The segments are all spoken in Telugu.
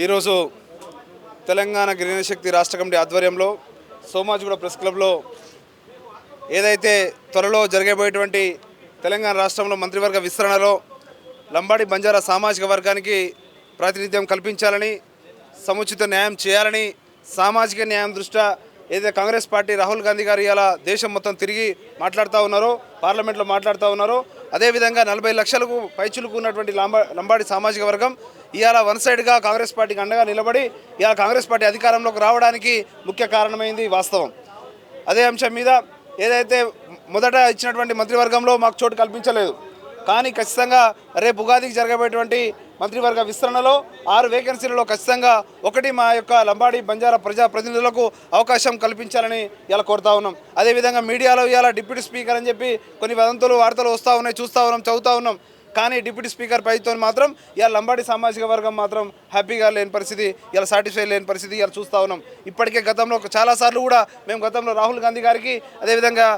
ఈరోజు తెలంగాణ గిరిజన శక్తి రాష్ట్ర కమిటీ ఆధ్వర్యంలో సోమాజిగూడ ప్రెస్ క్లబ్లో ఏదైతే త్వరలో జరగబోయేటువంటి తెలంగాణ రాష్ట్రంలో మంత్రివర్గ విస్తరణలో లంబాడి బంజారా సామాజిక వర్గానికి ప్రాతినిధ్యం కల్పించాలని, సముచిత న్యాయం చేయాలని, సామాజిక న్యాయం దృష్ట్యా ఏదైతే కాంగ్రెస్ పార్టీ రాహుల్ గాంధీ గారు ఇలా దేశం మొత్తం తిరిగి మాట్లాడుతూ ఉన్నారో, పార్లమెంట్లో మాట్లాడుతూ ఉన్నారో, అదేవిధంగా 40 లక్షలకు పైచులకు ఉన్నటువంటి లంబాడి సామాజిక వర్గం ఇవాళ వన్ సైడ్గా కాంగ్రెస్ పార్టీకి అండగా నిలబడి ఇవాళ కాంగ్రెస్ పార్టీ అధికారంలోకి రావడానికి ముఖ్య కారణమైంది వాస్తవం. అదే అంశం మీద ఏదైతే మొదట ఇచ్చినటువంటి మంత్రివర్గంలో మాకు చోటు కల్పించలేదు, కానీ ఖచ్చితంగా రేపు ఉగాదికి జరగబోయేటువంటి మంత్రివర్గ విస్తరణలో 6 వేకెన్సీలలో ఖచ్చితంగా ఒకటి మా యొక్క లంబాడి బంజారా ప్రజాప్రతినిధులకు అవకాశం కల్పించాలని ఇలా కోరుతా ఉన్నాం. అదేవిధంగా మీడియాలో ఇవాళ డిప్యూటీ స్పీకర్ అని చెప్పి కొన్ని వదంతులు వార్తలు వస్తూ ఉన్నాయి, చూస్తూ ఉన్నాం, చదువుతూ ఉన్నాం. కానీ డిప్యూటీ స్పీకర్ పైతో మాత్రం ఇలా లంబాడి సామాజిక వర్గం మాత్రం హ్యాపీగా లేని పరిస్థితి, ఇలా సాటిస్ఫై లేని పరిస్థితి ఇలా చూస్తూ ఉన్నాం. ఇప్పటికే గతంలో చాలాసార్లు కూడా మేము గతంలో రాహుల్ గాంధీ గారికి, అదేవిధంగా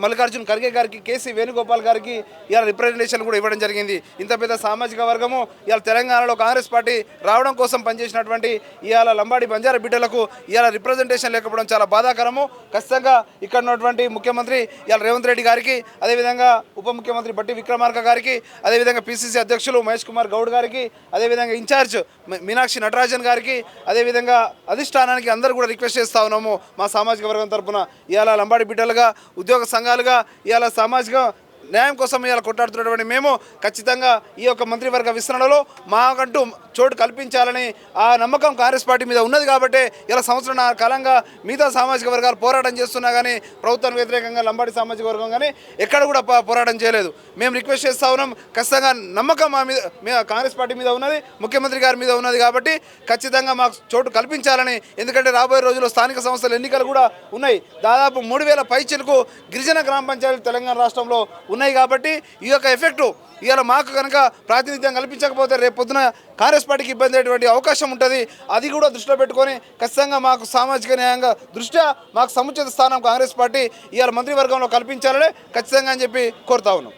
మల్లికార్జున్ ఖర్గే గారికి, కేసీ వేణుగోపాల్ గారికి ఇలా రిప్రజెంటేషన్ కూడా ఇవ్వడం జరిగింది. ఇంత పెద్ద సామాజిక వర్గము ఇవాళ తెలంగాణలో కాంగ్రెస్ పార్టీ రావడం కోసం పనిచేసినటువంటి ఇవాళ లంబాడి బంజారా బిడ్డలకు ఇవాళ రిప్రజెంటేషన్ లేకపోవడం చాలా బాధాకరము. ఖచ్చితంగా ఇక్కడ ఉన్నటువంటి ముఖ్యమంత్రి ఇవాళ రేవంత్ రెడ్డి గారికి, అదేవిధంగా ఉప ముఖ్యమంత్రి బట్టి విక్రమార్క గారికి, అదేవిధంగా పిసిసి అధ్యక్షులు మహేష్ కుమార్ గౌడ్ గారికి, అదేవిధంగా ఇన్ఛార్జ్ మీనాక్షి నటరాజన్ గారికి, అదేవిధంగా అధిష్టానానికి అందరూ కూడా రిక్వెస్ట్ చేస్తూ ఉన్నాము మా సామాజిక వర్గం తరఫున. ఇవాళ లంబాడి బిడ్డలుగా, ఉద్యోగ సంఘాలుగా ఇవాళ సామాజిక న్యాయం కోసం ఇవాళ కొట్లాడుతున్నటువంటి మేము ఖచ్చితంగా ఈ యొక్క మంత్రివర్గ విస్తరణలో మాకంటూ చోటు కల్పించాలని ఆ నమ్మకం కాంగ్రెస్ పార్టీ మీద ఉన్నది. కాబట్టి ఇలా సంవత్సరం కాలంగా మిగతా సామాజిక వర్గాలు పోరాటం చేస్తున్నా కానీ ప్రభుత్వానికి వ్యతిరేకంగా లంబాడి సామాజిక వర్గం కానీ ఎక్కడ కూడా పోరాటం చేయలేదు. మేము రిక్వెస్ట్ చేస్తూ ఉన్నాం, ఖచ్చితంగా నమ్మకం మా మీద కాంగ్రెస్ పార్టీ మీద ఉన్నది, ముఖ్యమంత్రి గారి మీద ఉన్నది. కాబట్టి ఖచ్చితంగా మాకు చోటు కల్పించాలని. ఎందుకంటే రాబోయే రోజుల్లో స్థానిక సంస్థల ఎన్నికలు కూడా ఉన్నాయి. దాదాపు 3000 పైచిలకు గిరిజన గ్రామ పంచాయతీలు తెలంగాణ రాష్ట్రంలో ఉన్నాయి. కాబట్టి ఈ యొక్క ఎఫెక్టు ఇవాళ మాకు కనుక ప్రాతినిధ్యం కల్పించకపోతే రేపు పొద్దున కాంగ్రెస్ పార్టీకి ఇబ్బంది అయ్యేటువంటి అవకాశం ఉంటుంది. అది కూడా దృష్టిలో పెట్టుకొని ఖచ్చితంగా మాకు సామాజిక న్యాయంగా దృష్ట్యా మాకు సముచిత స్థానం కాంగ్రెస్ పార్టీ ఇవాళ మంత్రివర్గంలో కల్పించాలని ఖచ్చితంగా అని చెప్పి కోరుతా ఉన్నాం.